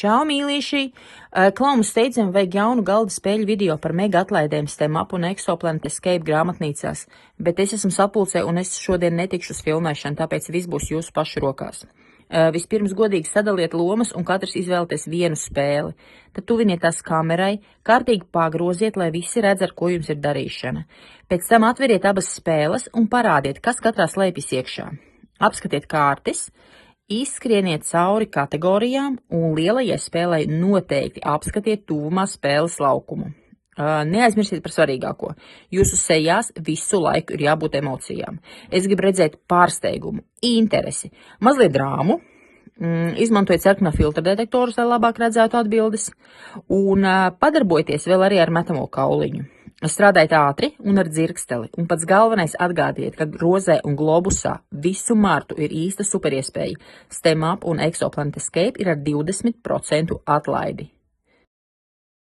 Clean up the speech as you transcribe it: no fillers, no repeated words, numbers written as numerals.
Čau, mīlīši! Klaumu steidzam vajag jaunu galda spēļu video par mega atlaidēm STEMAP un Exoplanet Escape grāmatnīcās, bet es esmu sapulcē un es šodien netikšu uz filmēšanu, tāpēc viss būs jūsu pašu rokās. Vispirms godīgi sadaliet lomas un katrs izvēlieties vienu spēli. Tad tuviniet tās kamerai, kārtīgi pagroziet, lai visi redz, ar ko jums ir darīšana. Pēc tam atveriet abas spēles un parādiet, kas katrā slēpjas iekšā. Apskatiet kārtis. Izskrieniet cauri kategorijām un lielajai spēlei noteikti apskatiet tuvumā spēles laukumu. Neaizmirstiet par svarīgāko. Jūsu sejās visu laiku ir jābūt emocijām. Es gribu redzēt pārsteigumu, interesi, mazliet drāmu. Izmantojiet sarkanā filtra detektorus, lai labāk redzētu atbildes. Un padarbojieties vēl arī ar metamo kauliņu. Strādājiet ātri un ar dzirksteli, un pats galvenais atgādiet, ka Rozē un Globusā visu martu ir īsta superiespēja. STEMAP un Exoplanet Escape ir ar 20% atlaidi.